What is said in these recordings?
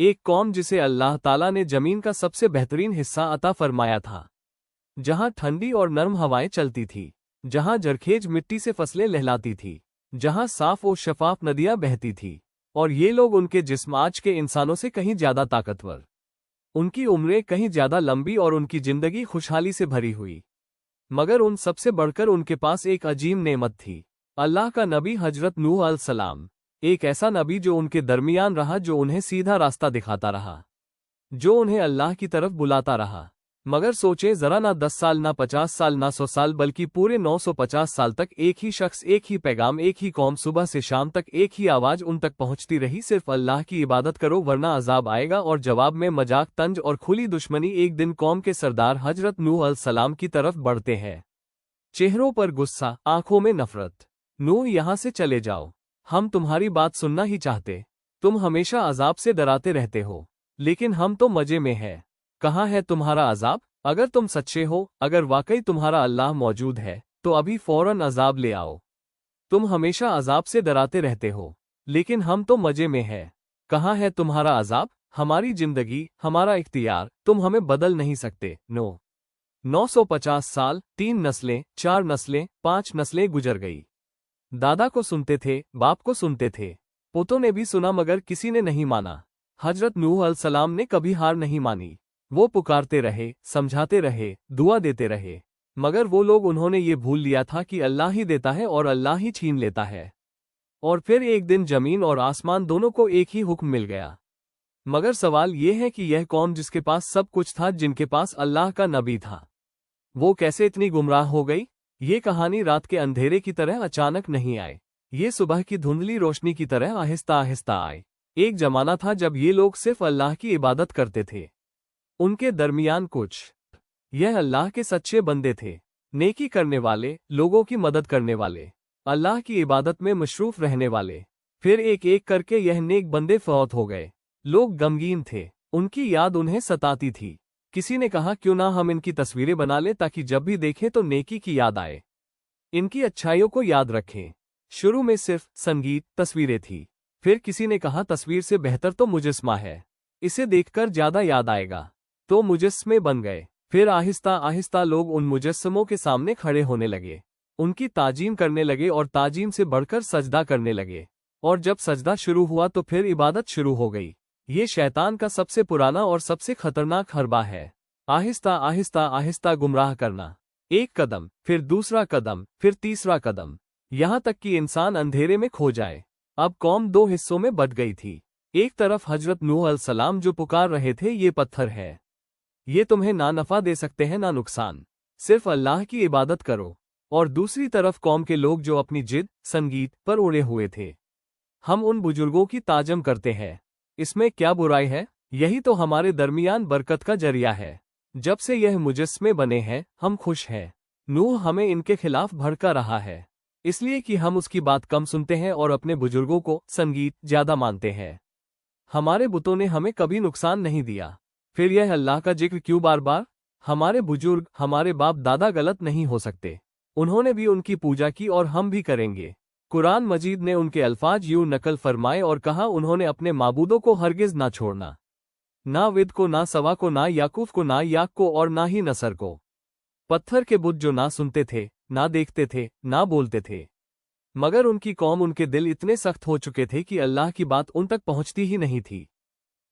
ایک قوم جسے اللہ تعالیٰ نے زمین کا سب سے بہترین حصہ عطا فرمایا تھا، جہاں ٹھنڈی اور نرم ہوائیں چلتی تھی، جہاں زرخیز مٹی سے فصلیں لہلاتی تھی، جہاں صاف و شفاف ندیاں بہتی تھی، اور یہ لوگ ان کے جسم آج کے انسانوں سے کہیں زیادہ طاقتور، ان کی عمریں کہیں زیادہ لمبی اور ان کی زندگی خوشحالی سے بھری ہوئی۔ مگر ان سب سے بڑھ کر ان کے پاس ایک عظیم نعمت تھی، اللہ کا نبی حضرت نوح علیہ السلام، ایک ایسا نبی جو ان کے درمیان رہا، جو انہیں سیدھا راستہ دکھاتا رہا، جو انہیں اللہ کی طرف بلاتا رہا۔ مگر سوچیں ذرا، نہ 10 سال، نہ 50 سال، نہ 100 سال، بلکہ پورے 950 سال تک ایک ہی شخص، ایک ہی پیغام، ایک ہی قوم، صبح سے شام تک ایک ہی آواز ان تک پہنچتی رہی، صرف اللہ کی عبادت کرو ورنہ عذاب آئے گا، اور جواب میں مذاق، طنز اور کھلی دشمنی۔ ایک دن قوم کے سردار حضرت نوح علیہ السلام کی طرف بڑھتے ہیں، چہروں پر غصہ، آنکھوں میں نفرت۔ نوح، یہاں سے چلے جاؤ، ہم تمہاری بات سننا ہی چاہتے، تم ہمیشہ عذاب سے ڈراتے رہتے ہو، لیکن ہم تو مزے میں ہیں، کہاں ہے تمہارا عذاب؟ اگر تم سچے ہو، اگر واقعی تمہارا اللہ موجود ہے، تو ابھی فوراً عذاب لے آؤ۔ تم ہمیشہ عذاب سے ڈراتے رہتے ہو، لیکن ہم تو مزے میں ہیں، کہاں ہے تمہارا عذاب؟ ہماری زندگی، ہمارا اختیار، تم ہمیں بدل نہیں سکتے۔ 950 سال، 3 نسلیں، 4 نسلیں، 5 نسلیں گزر گئی۔ دادا کو سنتے تھے، باپ کو سنتے تھے، پوتوں نے بھی سنا، مگر کسی نے نہیں مانا۔ حضرت نوح علیہ السلام نے کبھی ہار نہیں مانی، وہ پکارتے رہے، سمجھاتے رہے، دعا دیتے رہے، مگر وہ لوگ، انہوں نے یہ بھول لیا تھا کہ اللہ ہی دیتا ہے اور اللہ ہی چھین لیتا ہے۔ اور پھر ایک دن زمین اور آسمان دونوں کو ایک ہی حکم مل گیا۔ مگر سوال یہ ہے کہ یہ قوم جس کے پاس سب کچھ تھا، جن کے پاس اللہ کا نبی تھا، وہ کیسے اتنی گمراہ ہو گئی؟ یہ کہانی رات کے اندھیرے کی طرح اچانک نہیں آئے، یہ صبح کی دھندلی روشنی کی طرح آہستہ آہستہ آئے۔ ایک زمانہ تھا جب یہ لوگ صرف اللہ کی عبادت کرتے تھے، ان کے درمیان کچھ یہ اللہ کے سچے بندے تھے، نیکی کرنے والے، لوگوں کی مدد کرنے والے، اللہ کی عبادت میں مصروف رہنے والے۔ پھر ایک ایک کر کے یہ نیک بندے فوت ہو گئے، لوگ غمگین تھے، ان کی یاد انہیں ستاتی تھی۔ کسی نے کہا کیوں نہ ہم ان کی تصویریں بنا لیں تاکہ جب بھی دیکھیں تو نیکی کی یاد آئے، ان کی اچھائیوں کو یاد رکھیں۔ شروع میں صرف سنگیت، تصویریں تھی، پھر کسی نے کہا تصویر سے بہتر تو مجسمہ ہے، اسے دیکھ کر زیادہ یاد آئے گا، تو مجسمے بن گئے۔ پھر آہستہ آہستہ لوگ ان مجسموں کے سامنے کھڑے ہونے لگے، ان کی تعظیم کرنے لگے، اور تعظیم سے بڑھ کر سجدہ کرنے لگے، اور جب سجدہ شروع ہوا تو پھر عبادت شروع ہو گئی۔ یہ شیطان کا سب سے پرانا اور سب سے خطرناک حربہ ہے، آہستہ آہستہ آہستہ گمراہ کرنا، ایک قدم، پھر دوسرا قدم، پھر تیسرا قدم، یہاں تک کہ انسان اندھیرے میں کھو جائے۔ اب قوم 2 حصوں میں بٹ گئی تھی، ایک طرف حضرت نوح علیہ السلام جو پکار رہے تھے یہ پتھر ہے، یہ تمہیں نہ نفع دے سکتے ہیں نہ نقصان، صرف اللہ کی عبادت کرو، اور دوسری طرف قوم کے لوگ جو اپنی جد، سنگیت پر اڑے ہوئے تھے، ہم ان بزرگوں کی تعظیم کرتے ہیں، اس میں کیا برائی ہے؟ یہی تو ہمارے درمیان برکت کا ذریعہ ہے، جب سے یہ مجسمے بنے ہیں ہم خوش ہیں۔ نوح ہمیں ان کے خلاف بھڑکا رہا ہے، اس لیے کہ ہم اس کی بات کم سنتے ہیں اور اپنے بزرگوں کو، سنگیت، زیادہ مانتے ہیں۔ ہمارے بتوں نے ہمیں کبھی نقصان نہیں دیا، پھر یہ اللہ کا ذکر کیوں بار بار؟ ہمارے بزرگ، ہمارے باپ دادا غلط نہیں ہو سکتے، انہوں نے بھی ان کی پوجا کی اور ہم بھی کریں گے۔ قرآن مجید نے ان کے الفاظ یوں نقل فرمائے اور کہا، انہوں نے اپنے معبودوں کو ہرگز نہ چھوڑنا، نہ ود کو، نہ سوا کو، نہ یعقوب کو، نہ یاق کو، اور نہ ہی نصر کو۔ پتھر کے بت جو نہ سنتے تھے، نہ دیکھتے تھے، نہ بولتے تھے، مگر ان کی قوم، ان کے دل اتنے سخت ہو چکے تھے کہ اللہ کی بات ان تک پہنچتی ہی نہیں تھی۔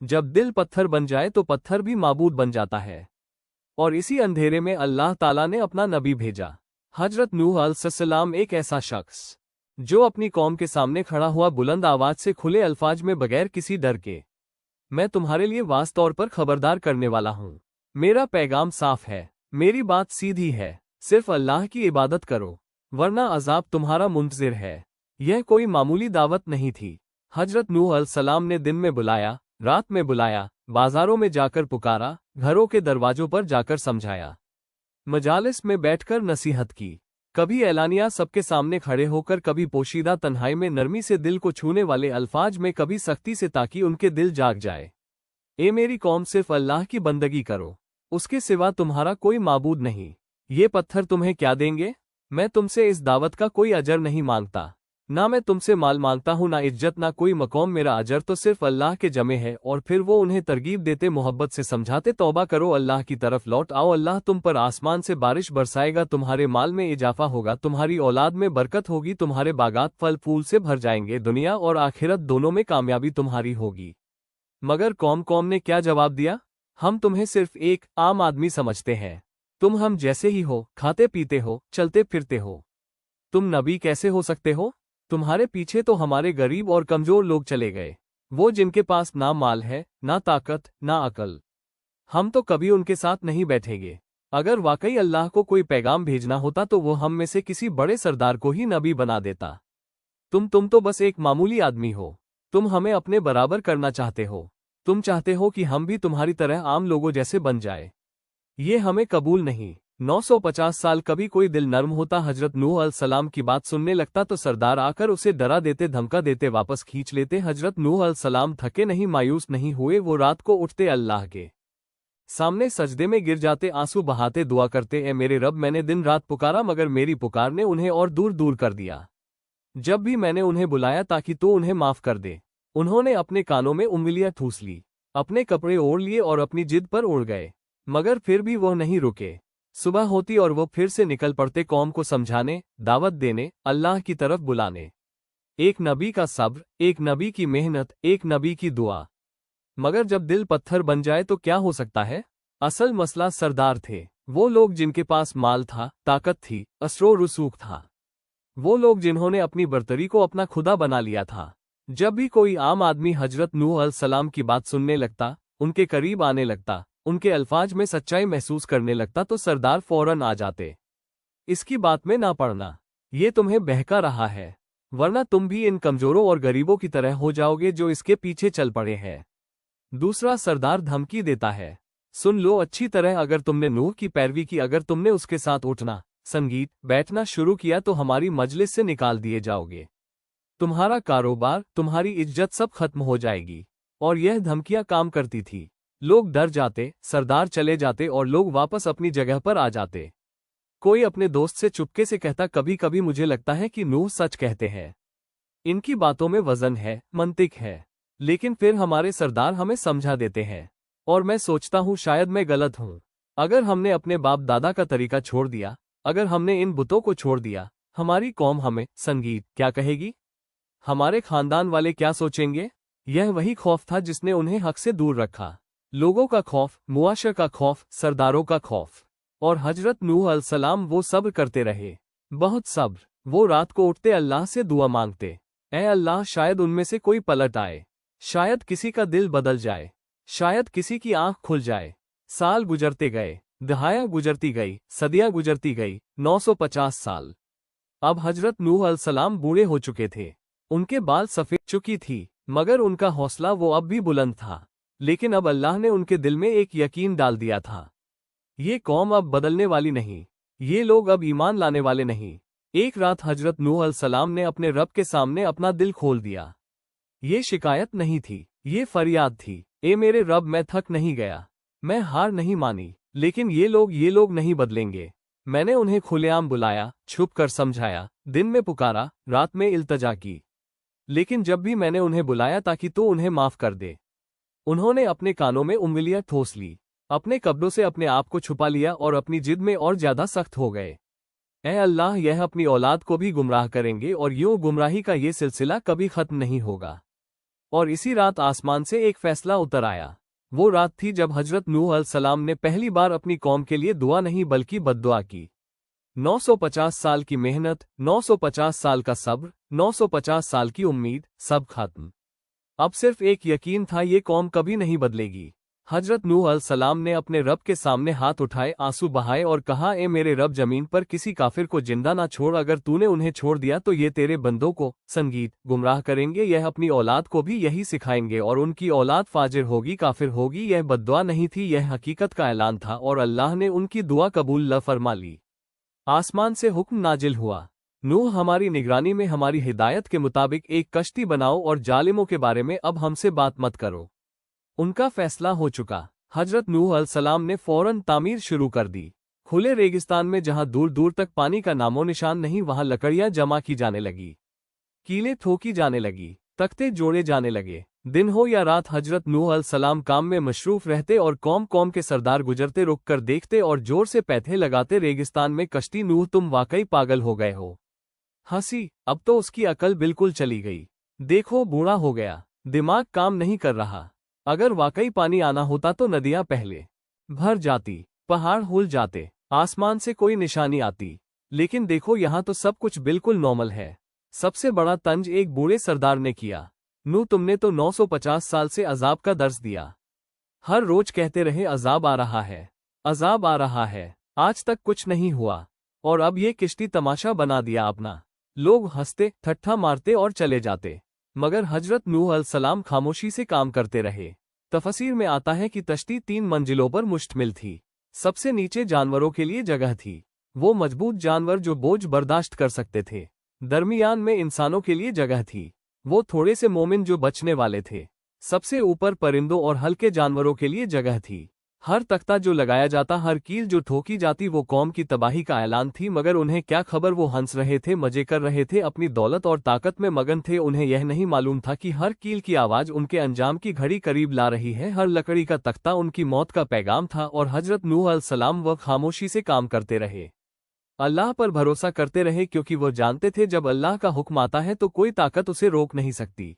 جب دل پتھر بن جائے تو پتھر بھی معبود بن جاتا ہے، اور اسی اندھیرے میں اللہ تعالیٰ نے اپنا نبی بھیجا۔ حضرت نوح علیہ السلام ایک ایسا شخص جو اپنی قوم کے سامنے کھڑا ہوا، بلند آواز سے کھلے الفاظ میں بغیر کسی ڈر کے، میں تمہارے لیے واضح طور پر خبردار کرنے والا ہوں، میرا پیغام صاف ہے، میری بات سیدھی ہے، صرف اللہ کی عبادت کرو ورنہ عذاب تمہارا منتظر ہے۔ یہ کوئی معمولی دعوت نہیں تھی، حضرت نوح علیہ السلام نے دن میں بلایا، رات میں بلایا، بازاروں میں جا کر پکارا، گھروں کے دروازوں پر جا کر سمجھایا، مجالس میں بیٹھ کر نصیحت کی، کبھی اعلانیہ سب کے سامنے کھڑے ہو کر، کبھی پوشیدہ تنہائی میں نرمی سے دل کو چھونے والے الفاظ میں، کبھی سختی سے تاکہ ان کے دل جاگ جائے۔ اے میری قوم، صرف اللہ کی بندگی کرو، اس کے سوا تمہارا کوئی معبود نہیں۔ یہ پتھر تمہیں کیا دیں گے؟ میں تم سے اس دعوت کا کوئی اجر نہیں مانگتا، ना मैं तुमसे माल मांगता हूँ, ना इज्जत, ना कोई मकाम, मेरा अजर तो सिर्फ अल्लाह के जमे है। और फिर वो उन्हें तरगीब देते, मोहब्बत से समझाते, तौबा करो, अल्लाह की तरफ लौट आओ, अल्लाह तुम पर आसमान से बारिश बरसाएगा, तुम्हारे माल में इजाफा होगा, तुम्हारी औलाद में बरकत होगी, तुम्हारे बागात फल फूल से भर जाएंगे, दुनिया और आखिरत दोनों में कामयाबी तुम्हारी होगी। मगर कौम ने क्या जवाब दिया? हम तुम्हें सिर्फ एक आम आदमी समझते हैं, तुम हम जैसे ही हो, खाते पीते हो, चलते फिरते हो। तुम नबी कैसे हो सकते हो? तुम्हारे पीछे तो हमारे गरीब और कमजोर लोग चले गए, वो जिनके पास ना माल है, ना ताकत, ना अकल। हम तो कभी उनके साथ नहीं बैठेंगे। अगर वाकई अल्लाह को कोई पैगाम भेजना होता तो वो हम में से किसी बड़े सरदार को ही नबी बना देता। तुम तो बस एक मामूली आदमी हो। तुम हमें अपने बराबर करना चाहते हो। तुम चाहते हो कि हम भी तुम्हारी तरह आम लोगों जैसे बन जाए। ये हमें कबूल नहीं। 950 साल कभी कोई दिल नर्म होता, हजरत नूह अलैहिस्सलाम की बात सुनने लगता तो सरदार आकर उसे डरा देते, धमका देते, वापस खींच लेते। हजरत नूह अलैहिस्सलाम थके नहीं, मायूस नहीं हुए। वो रात को उठते, अल्लाह के सामने सजदे में गिर जाते, आंसू बहाते दुआ करते, ए मेरे रब, मैंने दिन रात पुकारा मगर मेरी पुकार ने उन्हें और दूर दूर कर दिया। जब भी मैंने उन्हें बुलाया ताकि तू उन्हें माफ कर दे, उन्होंने अपने कानों में उंगलियां ठूस ली, अपने कपड़े ओढ़ लिए और अपनी जिद पर उड़ गए। मगर फिर भी वह नहीं रुके। सुबह होती और वो फिर से निकल पड़ते, कौम को समझाने, दावत देने, अल्लाह की तरफ बुलाने। एक नबी का सब्र, एक नबी की मेहनत, एक नबी की दुआ। मगर जब दिल पत्थर बन जाए तो क्या हो सकता है? असल मसला सरदार थे। वो लोग जिनके पास माल था, ताकत थी, असरो रसूख था। वो लोग जिन्होंने अपनी बर्तरी को अपना खुदा बना लिया था। जब भी कोई आम आदमी हजरत नूह अलैहिस्सलाम की बात सुनने लगता, उनके करीब आने लगता, उनके अल्फाज में सच्चाई महसूस करने लगता तो सरदार फौरन आ जाते। इसकी बात में ना पड़ना, ये तुम्हें बहका रहा है, वरना तुम भी इन कमजोरों और गरीबों की तरह हो जाओगे जो इसके पीछे चल पड़े हैं। दूसरा सरदार धमकी देता है, सुन लो अच्छी तरह, अगर तुमने नूह की पैरवी की, अगर तुमने उसके साथ उठना, संगीत, बैठना शुरू किया तो हमारी मजलिस से निकाल दिए जाओगे। तुम्हारा कारोबार, तुम्हारी इज्जत सब खत्म हो जाएगी। और यह धमकियां काम करती थी। लोग डर जाते, सरदार चले जाते और लोग वापस अपनी जगह पर आ जाते। कोई अपने दोस्त से चुपके से कहता, कभी कभी मुझे लगता है कि नूह सच कहते हैं, इनकी बातों में वजन है, मंतिक है। लेकिन फिर हमारे सरदार हमें समझा देते हैं। और मैं सोचता हूँ शायद मैं गलत हूँ। अगर हमने अपने बाप दादा का तरीका छोड़ दिया, अगर हमने इन बुतों को छोड़ दिया, हमारी कौम हमें, संगीत, क्या कहेगी? हमारे खानदान वाले क्या सोचेंगे? यह वही खौफ था जिसने उन्हें हक से दूर रखा। लोगों का खौफ, मुआशर का खौफ, सरदारों का खौफ। और हजरत नूह अलैहिस्सलाम वो सब्र करते रहे, बहुत सब्र। वो रात को उठते, अल्लाह से दुआ मांगते, ऐ अल्लाह, शायद उनमें से कोई पलट आए, शायद किसी का दिल बदल जाए, शायद किसी की आंख खुल जाए। साल गुजरते गए, दहाया गुजरती गई, सदियां गुजरती गई, 950 साल। अब हजरत नूह अलैहिस्सलाम बूढ़े हो चुके थे, उनके बाल सफेद चुकी थी, मगर उनका हौसला वो अब भी बुलंद था। लेकिन अब अल्लाह ने उनके दिल में एक यकीन डाल दिया था, ये कौम अब बदलने वाली नहीं, ये लोग अब ईमान लाने वाले नहीं। एक रात हजरत नूह अलैहिस्सलाम ने अपने रब के सामने अपना दिल खोल दिया। ये शिकायत नहीं थी, ये फरियाद थी, ए मेरे रब, मैं थक नहीं गया, मैं हार नहीं मानी, लेकिन ये लोग नहीं बदलेंगे। मैंने उन्हें खुलेआम बुलाया, छुप कर समझाया, दिन में पुकारा, रात में इल्तजा की, लेकिन जब भी मैंने उन्हें बुलाया ताकि तू उन्हें माफ कर दे, उन्होंने अपने कानों में उंगलियां ठोस ली, अपने कपड़ों से अपने आप को छुपा लिया और अपनी जिद में और ज्यादा सख्त हो गए। ऐ अल्लाह, यह अपनी औलाद को भी गुमराह करेंगे और यूं गुमराही का ये सिलसिला कभी खत्म नहीं होगा। और इसी रात आसमान से एक फैसला उतर आया। वो रात थी जब हजरत नूह अलैहिस्सलाम ने पहली बार अपनी कौम के लिए दुआ नहीं बल्कि बद्दुआ की। 950 साल की मेहनत, 950 साल का सब्र, 950 साल की उम्मीद, सब खत्म। अब सिर्फ एक यकीन था, ये कौम कभी नहीं बदलेगी। हजरत नूह अलैहिस्सलाम ने अपने रब के सामने हाथ उठाए, आंसू बहाए और कहा, ए मेरे रब, जमीन पर किसी काफिर को जिंदा ना छोड़, अगर तूने उन्हें छोड़ दिया तो ये तेरे बंदों को, संगीत, गुमराह करेंगे, यह अपनी औलाद को भी यही सिखाएंगे और उनकी औलाद फाजिर होगी, काफिर होगी। यह बद्दुआ नहीं थी, यह हकीकत का ऐलान था और अल्लाह ने उनकी दुआ कबूल ल फरमा ली। आसमान से हुक्म नाजिल हुआ, नूह, हमारी निगरानी में हमारी हिदायत के मुताबिक एक कश्ती बनाओ और जालिमों के बारे में अब हमसे बात मत करो। उनका फैसला हो चुका। हजरत नूह अलैहिस्सलाम ने फौरन तामीर शुरू कर दी। खुले रेगिस्तान में जहां दूर दूर तक पानी का नामो निशान नहीं, वहां लकड़ियां जमा की जाने लगी, कीलें ठोकी जाने लगी, तख्ते जोड़े जाने लगे। दिन हो या रात हजरत नूह अलैहिस्सलाम काम में मशरूफ रहते और कौम कौम के सरदार गुजरते रुक कर देखते और जोर से पैथे लगाते रेगिस्तान में कश्ती नूह तुम वाकई पागल हो गए हो। हंसी, अब तो उसकी अकल बिल्कुल चली गई। देखो बूढ़ा हो गया, दिमाग काम नहीं कर रहा। अगर वाकई पानी आना होता तो नदियां पहले भर जाती, पहाड़ हुल जाते, आसमान से कोई निशानी आती। लेकिन देखो यहाँ तो सब कुछ बिल्कुल नॉर्मल है। सबसे बड़ा तंज एक बूढ़े सरदार ने किया। नूह तुमने तो 950 साल से अजाब का दर्स दिया। हर रोज कहते रहे अजाब आ रहा है, अजाब आ रहा है, आज तक कुछ नहीं हुआ। और अब ये किश्ती तमाशा बना दिया अपना। लोग हंसते, ठट्ठा मारते और चले जाते, मगर हजरत नूह अलैहिस्सलाम खामोशी से काम करते रहे। तफसीर में आता है कि कश्ती 3 मंजिलों पर मुश्तमिल थी। सबसे नीचे जानवरों के लिए जगह थी, वो मजबूत जानवर जो बोझ बर्दाश्त कर सकते थे। दरमियान में इंसानों के लिए जगह थी, वो थोड़े से मोमिन जो बचने वाले थे। सबसे ऊपर परिंदों और हल्के जानवरों के लिए जगह थी। हर तख्ता जो लगाया जाता, हर कील जो ठोकी जाती, वो कौम की तबाही का ऐलान थी। मगर उन्हें क्या खबर, वो हंस रहे थे, मजे कर रहे थे, अपनी दौलत और ताकत में मगन थे। उन्हें यह नहीं मालूम था कि हर कील की आवाज उनके अंजाम की घड़ी करीब ला रही है। हर लकड़ी का तख्ता उनकी मौत का पैगाम था। और हजरत नूह अलैहिस्सलाम वह खामोशी से काम करते रहे, अल्लाह पर भरोसा करते रहे, क्योंकि वो जानते थे जब अल्लाह का हुक्म आता है तो कोई ताकत उसे रोक नहीं सकती।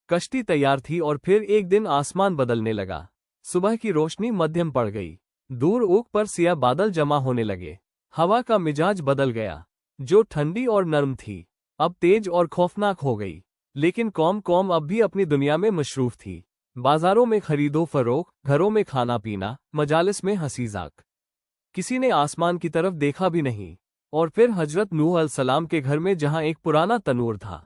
कश्ती तैयार थी और फिर एक दिन आसमान बदलने लगा। सुबह की रोशनी मध्यम पड़ गई, दूर ऊक पर सिया बादल जमा होने लगे। हवा का मिजाज बदल गया, जो ठंडी और नर्म थी अब तेज और खौफनाक हो गई। लेकिन कौम अब भी अपनी दुनिया में मशरूफ थी। बाजारों में खरीदो फरोख्त, घरों में खाना पीना, मजालिस में हंसी जाक। किसी ने आसमान की तरफ देखा भी नहीं। और फिर हजरत नूह अलैहिस्सलाम के घर में, जहां एक पुराना तनूर था,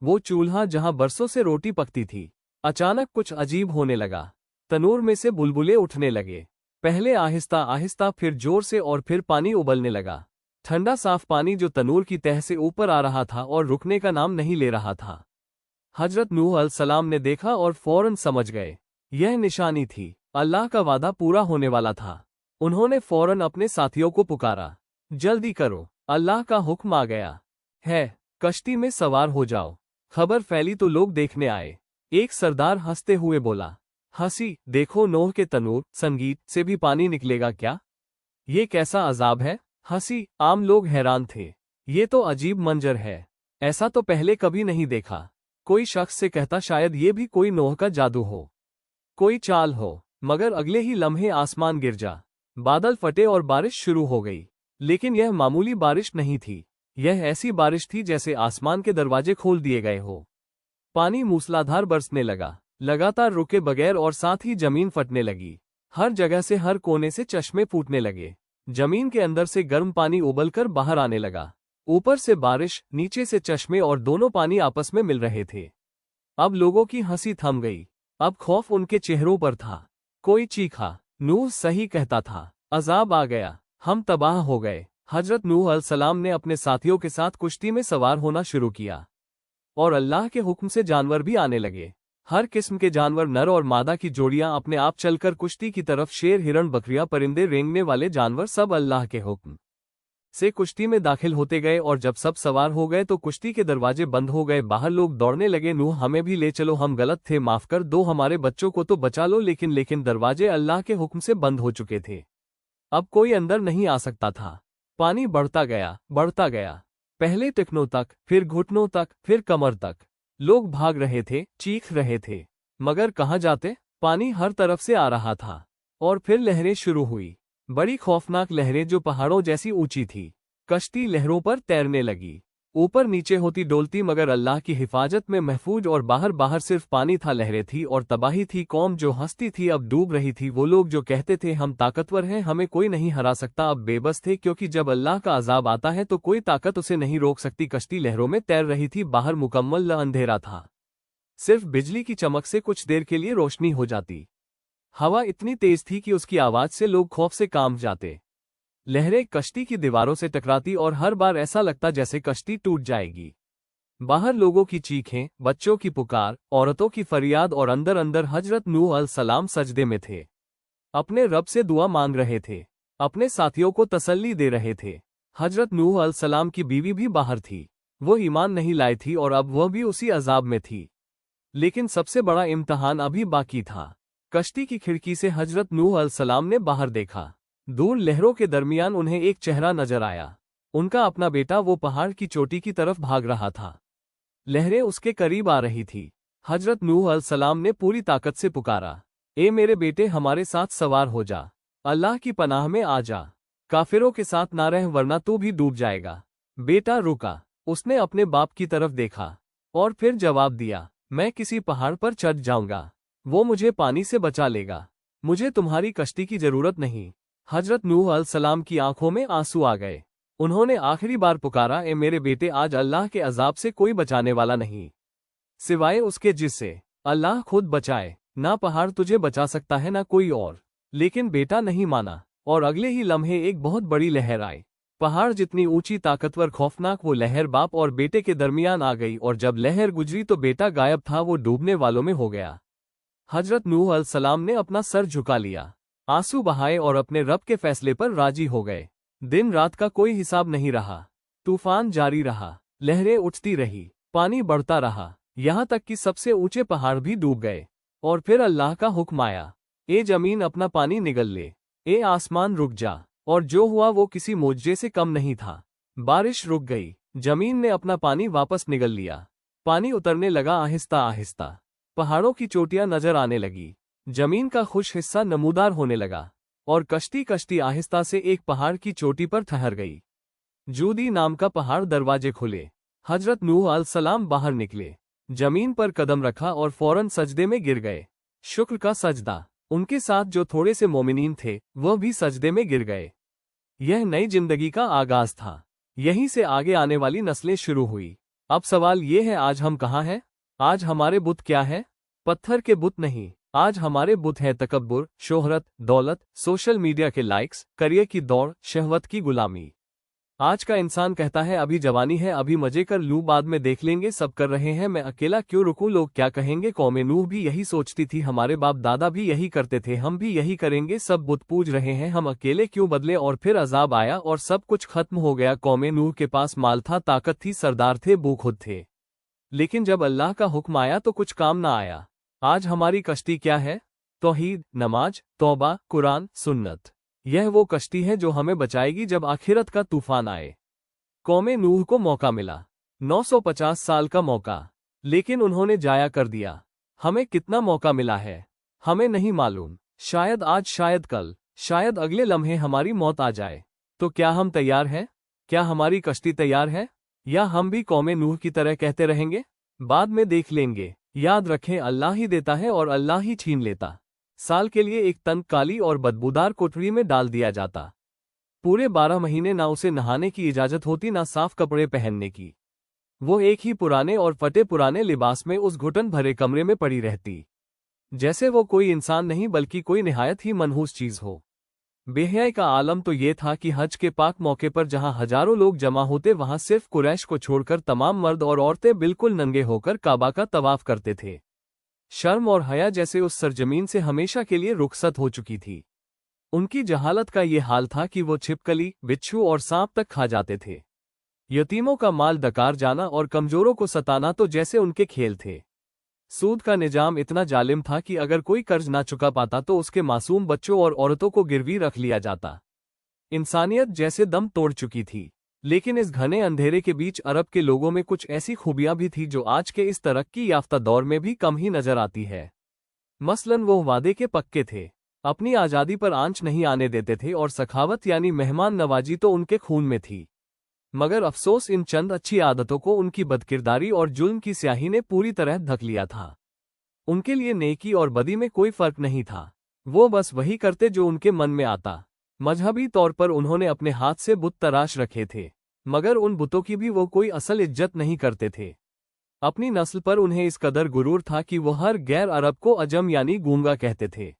वो चूल्हा जहां बरसों से रोटी पकती थी, अचानक कुछ अजीब होने लगा। तनूर में से बुलबुले उठने लगे, पहले आहिस्ता आहिस्ता, फिर जोर से, और फिर पानी उबलने लगा। ठंडा साफ पानी जो तनूर की तह से ऊपर आ रहा था और रुकने का नाम नहीं ले रहा था। हजरत नूह अलैहिस्सलाम ने देखा और फौरन समझ गए, यह निशानी थी, अल्लाह का वादा पूरा होने वाला था। उन्होंने फौरन अपने साथियों को पुकारा, जल्दी करो, अल्लाह का हुक्म आ गया है, कश्ती में सवार हो जाओ। खबर फैली तो लोग देखने आए। एक सरदार हंसते हुए बोला, हंसी, देखो नूह के तनूर संगीत से भी पानी निकलेगा क्या? ये कैसा अजाब है? हंसी, आम लोग हैरान थे, ये तो अजीब मंजर है, ऐसा तो पहले कभी नहीं देखा। कोई शख्स से कहता, शायद ये भी कोई नूह का जादू हो, कोई चाल हो। मगर अगले ही लम्हे आसमान गिर जा, बादल फटे और बारिश शुरू हो गई। लेकिन यह मामूली बारिश नहीं थी, यह ऐसी बारिश थी जैसे आसमान के दरवाजे खोल दिए गए हो। पानी मूसलाधार बरसने लगा, लगातार रुके बगैर, और साथ ही जमीन फटने लगी। हर जगह से, हर कोने से चश्मे फूटने लगे। जमीन के अंदर से गर्म पानी उबलकर बाहर आने लगा। ऊपर से बारिश, नीचे से चश्मे, और दोनों पानी आपस में मिल रहे थे। अब लोगों की हंसी थम गई, अब खौफ उनके चेहरों पर था। कोई चीखा, नूह सही कहता था, अजाब आ गया, हम तबाह हो गए। हजरत नूह अलैहिस्सलाम ने अपने साथियों के साथ कुश्ती में सवार होना शुरू किया, और अल्लाह के हुक्म से जानवर भी आने लगे। हर किस्म के जानवर, नर और मादा की जोड़ियां अपने आप चलकर कुश्ती की तरफ, शेर, हिरण, बकरियां, परिंदे, रेंगने वाले जानवर, सब अल्लाह के हुक्म से कुश्ती में दाखिल होते गए। और जब सब सवार हो गए तो कुश्ती के दरवाजे बंद हो गए। बाहर लोग दौड़ने लगे, नूह हमें भी ले चलो, हम गलत थे, माफ कर दो, हमारे बच्चों को तो बचा लो। लेकिन दरवाजे अल्लाह के हुक्म से बंद हो चुके थे, अब कोई अंदर नहीं आ सकता था। पानी बढ़ता गया, बढ़ता गया, पहले टिकनों तक, फिर घुटनों तक, फिर कमर तक। लोग भाग रहे थे, चीख रहे थे, मगर कहाँ जाते? पानी हर तरफ से आ रहा था। और फिर लहरें शुरू हुई, बड़ी खौफनाक लहरें जो पहाड़ों जैसी ऊंची थी। कश्ती लहरों पर तैरने लगी, ऊपर नीचे होती डोलती, मगर अल्लाह की हिफाजत में महफूज। और बाहर सिर्फ पानी था, लहरें थी और तबाही थी। कौम जो हंसती थी अब डूब रही थी। वो लोग जो कहते थे हम ताकतवर हैं, हमें कोई नहीं हरा सकता, अब बेबस थे, क्योंकि जब अल्लाह का अजाब आता है तो कोई ताकत उसे नहीं रोक सकती। कश्ती लहरों में तैर रही थी, बाहर मुकम्मल अंधेरा था, सिर्फ बिजली की चमक से कुछ देर के लिए रोशनी हो जाती। हवा इतनी तेज थी कि उसकी आवाज से लोग खौफ से कांप जाते। लहरें कश्ती की दीवारों से टकराती और हर बार ऐसा लगता जैसे कश्ती टूट जाएगी। बाहर लोगों की चीखें, बच्चों की पुकार, औरतों की फरियाद, और अंदर हजरत नूह अलैहिस्सलाम सजदे में थे, अपने रब से दुआ मांग रहे थे, अपने साथियों को तसल्ली दे रहे थे। हजरत नूह अलैहिस्सलाम की बीवी भी बाहर थी, वो ईमान नहीं लाई थी और अब वह भी उसी अजाब में थी। लेकिन सबसे बड़ा इम्तहान अभी बाकी था। कश्ती की खिड़की से हजरत नूह अलैहिस्सलाम ने बाहर देखा। दूर लहरों के दरमियान उन्हें एक चेहरा नजर आया। उनका अपना बेटा वो पहाड़ की चोटी की तरफ भाग रहा था। लहरें उसके करीब आ रही थी। हजरत नूह अलैहिस्सलाम ने पूरी ताकत से पुकारा, ए मेरे बेटे, हमारे साथ सवार हो जा, अल्लाह की पनाह में आ जा, काफिरों के साथ ना रह वरना तू भी डूब जाएगा। बेटा रुका। उसने अपने बाप की तरफ देखा और फिर जवाब दिया, मैं किसी पहाड़ पर चढ़ जाऊंगा, वो मुझे पानी से बचा लेगा, मुझे तुम्हारी कश्ती की जरूरत नहीं। हजरत नूह अलैहिस्सलाम की आंखों में आंसू आ गए। उन्होंने आखिरी बार पुकारा, ए मेरे बेटे, आज अल्लाह के अजाब से कोई बचाने वाला नहीं सिवाय उसके जिससे अल्लाह खुद बचाए। ना पहाड़ तुझे बचा सकता है ना कोई और। लेकिन बेटा नहीं माना और अगले ही लम्हे एक बहुत बड़ी लहर आई। पहाड़ जितनी ऊंची, ताकतवर, खौफनाक वो लहर बाप और बेटे के दरमियान आ गई और जब लहर गुजरी तो बेटा गायब था, वो डूबने वालों में हो गया। हजरत नूह अलैहिस्सलाम ने अपना सर झुका लिया, आंसू बहाए और अपने रब के फैसले पर राजी हो गए। दिन रात का कोई हिसाब नहीं रहा। तूफान जारी रहा, लहरें उठती रही, पानी बढ़ता रहा, यहाँ तक कि सबसे ऊंचे पहाड़ भी डूब गए। और फिर अल्लाह का हुक्म आया, ए जमीन अपना पानी निगल ले, ए आसमान रुक जा। और जो हुआ वो किसी मोजज़े से कम नहीं था। बारिश रुक गई, जमीन ने अपना पानी वापस निगल लिया, पानी उतरने लगा आहिस्ता आहिस्ता, पहाड़ों की चोटियां नजर आने लगी, जमीन का खुश हिस्सा नमूदार होने लगा और कश्ती कश्ती आहिस्ता से एक पहाड़ की चोटी पर ठहर गई। जूदी नाम का पहाड़ दरवाजे खुले। हजरत नूह अलैहिस्सलाम बाहर निकले, जमीन पर कदम रखा और फौरन सजदे में गिर गए। शुक्र का सजदा। उनके साथ जो थोड़े से मोमिनीन थे वह भी सजदे में गिर गए। यह नई जिंदगी का आगाज था। यहीं से आगे आने वाली नस्लें शुरू हुई। अब सवाल ये है, आज हम कहाँ हैं? आज हमारे बुत क्या है? पत्थर के बुत नहीं, आज हमारे बुत है तकब्बुर, शोहरत, दौलत, सोशल मीडिया के लाइक्स, करियर की दौड़, शहवत की गुलामी। आज का इंसान कहता है अभी जवानी है, अभी मजे कर लूं, बाद में देख लेंगे, सब कर रहे हैं, मैं अकेला क्यों रुकूं, लोग क्या कहेंगे। कौमे नूह भी यही सोचती थी, हमारे बाप दादा भी यही करते थे, हम भी यही करेंगे, सब बुत पूज रहे हैं, हम अकेले क्यों बदले। और फिर अजाब आया और सब कुछ खत्म हो गया। कौमे नूह के पास माल था, ताकत थी, सरदार थे, वो खुद थे, लेकिन जब अल्लाह का हुक्म आया तो कुछ काम ना आया। आज हमारी कश्ती क्या है? तौहीद, नमाज, तौबा, कुरान, सुन्नत। यह वो कश्ती है जो हमें बचाएगी जब आखिरत का तूफान आए। कौमे नूह को मौका मिला, 950 साल का मौका, लेकिन उन्होंने जाया कर दिया। हमें कितना मौका मिला है हमें नहीं मालूम। शायद आज, शायद कल, शायद अगले लम्हे हमारी मौत आ जाए। तो क्या हम तैयार हैं? क्या हमारी कश्ती तैयार है? या हम भी कौमे नूह की तरह कहते रहेंगे, बाद में देख लेंगे। याद रखें, अल्लाह ही देता है और अल्लाह ही छीन लेता। साल के लिए एक तन काली और बदबूदार कोठरी में डाल दिया जाता। पूरे 12 महीने ना उसे नहाने की इजाजत होती, ना साफ कपड़े पहनने की। वो एक ही पुराने और फटे पुराने लिबास में उस घुटन भरे कमरे में पड़ी रहती, जैसे वो कोई इंसान नहीं बल्कि कोई निहायत ही मनहूस चीज हो। बेहयाई का आलम तो ये था कि हज के पाक मौके पर जहां हजारों लोग जमा होते, वहां सिर्फ कुरैश को छोड़कर तमाम मर्द और औरतें बिल्कुल नंगे होकर काबा का तवाफ करते थे। शर्म और हया जैसे उस सरजमीन से हमेशा के लिए रुखसत हो चुकी थी। उनकी जहालत का ये हाल था कि वो छिपकली, बिच्छू और सांप तक खा जाते थे। यतीमों का माल डकार जाना और कमजोरों को सताना तो जैसे उनके खेल थे। सूद का निजाम इतना जालिम था कि अगर कोई कर्ज ना चुका पाता तो उसके मासूम बच्चों और औरतों को गिरवी रख लिया जाता। इंसानियत जैसे दम तोड़ चुकी थी। लेकिन इस घने अंधेरे के बीच अरब के लोगों में कुछ ऐसी खूबियां भी थी जो आज के इस तरक्की याफ्ता दौर में भी कम ही नजर आती है। मसलन वो वादे के पक्के थे, अपनी आज़ादी पर आंच नहीं आने देते थे और सखावत यानी मेहमान नवाजी तो उनके खून में थी। मगर अफसोस, इन चंद अच्छी आदतों को उनकी बदकिरदारी और जुल्म की स्याही ने पूरी तरह ढक लिया था। उनके लिए नेकी और बदी में कोई फर्क नहीं था। वो बस वही करते जो उनके मन में आता। मजहबी तौर पर उन्होंने अपने हाथ से बुत तराश रखे थे, मगर उन बुतों की भी वो कोई असल इज्जत नहीं करते थे। अपनी नस्ल पर उन्हें इस कदर गुरूर था कि वो हर गैर अरब को अजम यानी गूंगा कहते थे।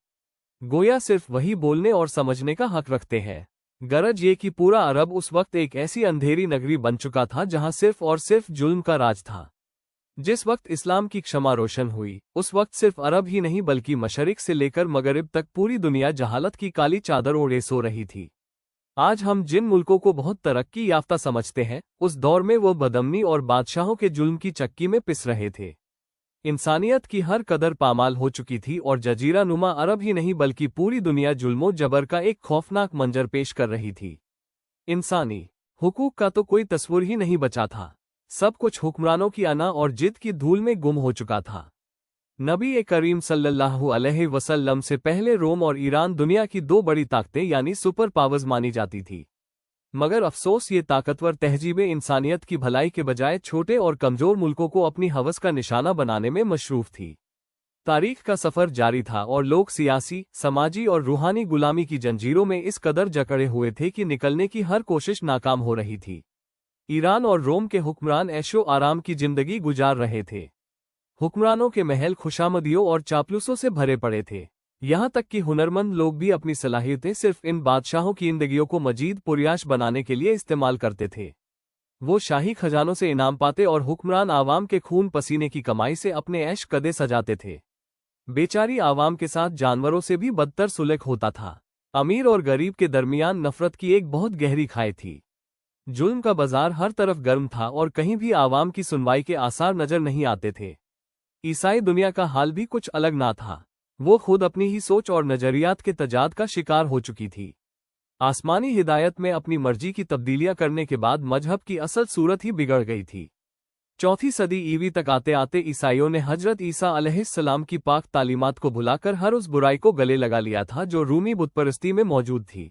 गोया सिर्फ वही बोलने और समझने का हक रखते हैं। गरज ये कि पूरा अरब उस वक्त एक ऐसी अंधेरी नगरी बन चुका था जहां सिर्फ और सिर्फ जुल्म का राज था। जिस वक्त इस्लाम की क्षमा रोशन हुई, उस वक्त सिर्फ अरब ही नहीं बल्कि मशरिक से लेकर मगरिब तक पूरी दुनिया जहालत की काली चादर ओढ़े सो रही थी। آج ہم جن ملکوں کو بہت ترقی یافتہ سمجھتے ہیں، اس دور میں وہ بدامنی اور بادشاہوں کے ظلم کی چکی میں پس رہے تھے۔ انسانیت کی ہر قدر پامال ہو چکی تھی اور جزیرہ نما عرب ہی نہیں بلکہ پوری دنیا ظلم و جبر کا ایک خوفناک منظر پیش کر رہی تھی۔ انسانی حقوق کا تو کوئی تصور ہی نہیں بچا تھا، سب کچھ حکمرانوں کی انا اور جد کی دھول میں گم ہو چکا تھا۔ نبی کریم صلی اللہ علیہ وسلم سے پہلے روم اور ایران دنیا کی دو بڑی طاقتیں یعنی سپر پاورز مانی جاتی تھی، مگر افسوس یہ طاقتور تہذیبیں انسانیت کی بھلائی کے بجائے چھوٹے اور کمزور ملکوں کو اپنی ہوس کا نشانہ بنانے میں مصروف تھی۔ تاریخ کا سفر جاری تھا اور لوگ سیاسی، سماجی اور روحانی غلامی کی جنجیروں میں اس قدر جکڑے ہوئے تھے کہ نکلنے کی ہر کوشش ناکام ہو رہی تھی۔ ایران اور روم کے حکمران عیش و آرام کی زندگی گزار رہے تھے۔ حکمرانوں کے محل خوشامدیوں اور چاپلوسوں سے بھرے پڑے تھے، یہاں تک کہ ہنرمند لوگ بھی اپنی صلاحیتیں صرف ان بادشاہوں کی زندگیوں کو مزید پریاش بنانے کے لیے استعمال کرتے تھے۔ وہ شاہی خزانوں سے انعام پاتے اور حکمران عوام کے خون پسینے کی کمائی سے اپنے عیش قدے سجاتے تھے۔ بیچاری عوام کے ساتھ جانوروں سے بھی بدتر سلوک ہوتا تھا۔ امیر اور غریب کے درمیان نفرت کی ایک بہت گہری کھائی تھی۔ ظلم کا بازار ہر طرف گرم تھا اور کہیں بھی عوام کی سنوائی کے آثار نظر نہیں آتے تھے۔ عیسائی دنیا کا حال بھی کچھ الگ نہ تھا، وہ خود اپنی ہی سوچ اور نظریات کے تضاد کا شکار ہو چکی تھی۔ آسمانی ہدایت میں اپنی مرضی کی تبدیلیاں کرنے کے بعد مذہب کی اصل صورت ہی بگڑ گئی تھی۔ چوتھی صدی عیسوی تک آتے آتے عیسائیوں نے حضرت عیسیٰ علیہ السلام کی پاک تعلیمات کو بھلا کر ہر اس برائی کو گلے لگا لیا تھا جو رومی بت پرستی میں موجود تھی۔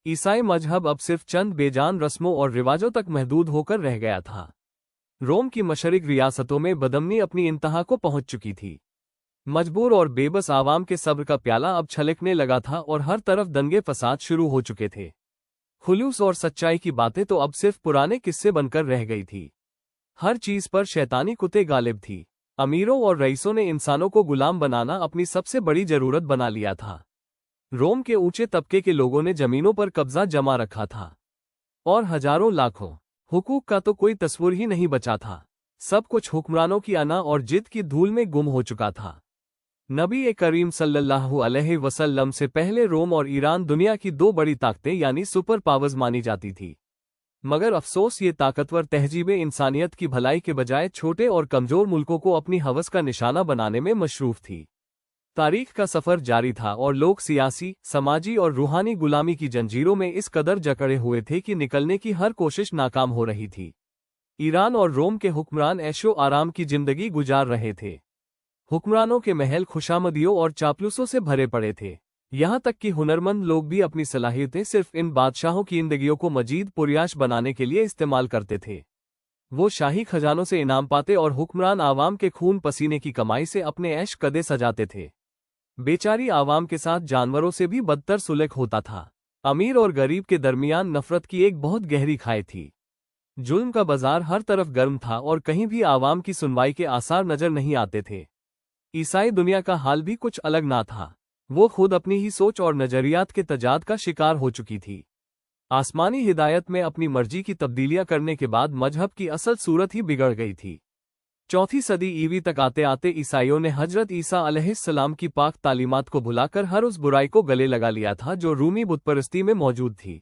عیسائی مذہب اب صرف چند بے جان رسموں اور رواجوں تک محدود ہو کر رہ گیا تھا۔ روم کی مشرق ریاستوں میں بدامنی اپنی انتہا کو پہنچ چکی تھی۔ مجبور اور بے بس عوام کے صبر کا پیالہ اب چھلکنے لگا تھا اور ہر طرف دنگے فساد شروع ہو چکے تھے۔ خلوص اور سچائی کی باتیں تو اب صرف پرانے قصے بن کر رہ گئی تھی۔ ہر چیز پر شیطانی کتے غالب تھی۔ امیروں اور رئیسوں نے انسانوں کو غلام بنانا اپنی سب سے بڑی ضرورت بنا لیا تھا۔ روم کے اونچے طبقے کے لوگوں نے زمینوں پر قبضہ جما رکھا تھا، اور ہزاروں لاکھوں حقوق کا تو کوئی تصور ہی نہیں بچا تھا۔ سب کچھ حکمرانوں کی انا اور جد کی دھول میں گم ہو چکا تھا۔ نبی کریم صلی اللہ علیہ وسلم سے پہلے روم اور ایران دنیا کی دو بڑی طاقتیں یعنی سپر پاورز مانی جاتی تھی، مگر افسوس یہ طاقتور تہذیبیں انسانیت کی بھلائی کے بجائے چھوٹے اور کمزور ملکوں کو اپنی ہوس کا نشانہ بنانے میں مصروف تھی۔ تاریخ کا سفر جاری تھا اور لوگ سیاسی، سماجی اور روحانی غلامی کی جنجیروں میں اس قدر جکڑے ہوئے تھے کہ نکلنے کی ہر کوشش ناکام ہو رہی تھی۔ ایران اور روم کے حکمران عیش و آرام کی زندگی گزار رہے تھے۔ حکمرانوں کے محل خوشامدیوں اور چاپلوسوں سے بھرے پڑے تھے، یہاں تک کہ ہنرمند لوگ بھی اپنی صلاحیتیں صرف ان بادشاہوں کی زندگیوں کو مزید پریاش بنانے کے لیے استعمال کرتے تھے۔ وہ شاہی خزانوں سے انعام پاتے اور حکمران عوام کے خون پسینے کی کمائی سے اپنے عیش قدے سجاتے تھے۔ بیچاری عوام کے ساتھ جانوروں سے بھی بدتر سلوک ہوتا تھا۔ امیر اور غریب کے درمیان نفرت کی ایک بہت گہری کھائی تھی۔ ظلم کا بازار ہر طرف گرم تھا اور کہیں بھی عوام کی سنوائی کے آثار نظر نہیں آتے تھے۔ عیسائی دنیا کا حال بھی کچھ الگ نہ تھا، وہ خود اپنی ہی سوچ اور نظریات کے تضاد کا شکار ہو چکی تھی۔ آسمانی ہدایت میں اپنی مرضی کی تبدیلیاں کرنے کے بعد مذہب کی اصل صورت ہی بگڑ گئی تھی۔ چوتھی صدی عیسوی تک آتے آتے عیسائیوں نے حضرت عیسیٰ علیہ السلام کی پاک تعلیمات کو بھلا کر ہر اس برائی کو گلے لگا لیا تھا جو رومی بت پرستی میں موجود تھی۔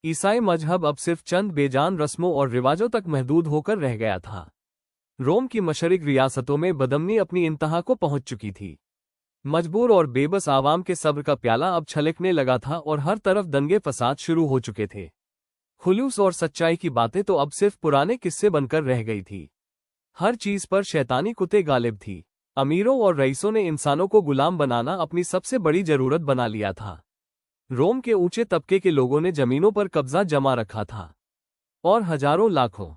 عیسائی مذہب اب صرف چند بے جان رسموں اور رواجوں تک محدود ہو کر رہ گیا تھا۔ روم کی مشرق ریاستوں میں بدامنی اپنی انتہا کو پہنچ چکی تھی۔ مجبور اور بے بس عوام کے صبر کا پیالہ اب چھلکنے لگا تھا اور ہر طرف دنگے فساد شروع ہو چکے تھے۔ خلوص اور سچائی کی باتیں تو اب صرف پرانے قصے بن کر رہ گئی تھی۔ ہر چیز پر شیطانی کتے غالب تھی۔ امیروں اور رئیسوں نے انسانوں کو غلام بنانا اپنی سب سے بڑی ضرورت بنا لیا تھا۔ روم کے اونچے طبقے کے لوگوں نے زمینوں پر قبضہ جما رکھا تھا، اور ہزاروں لاکھوں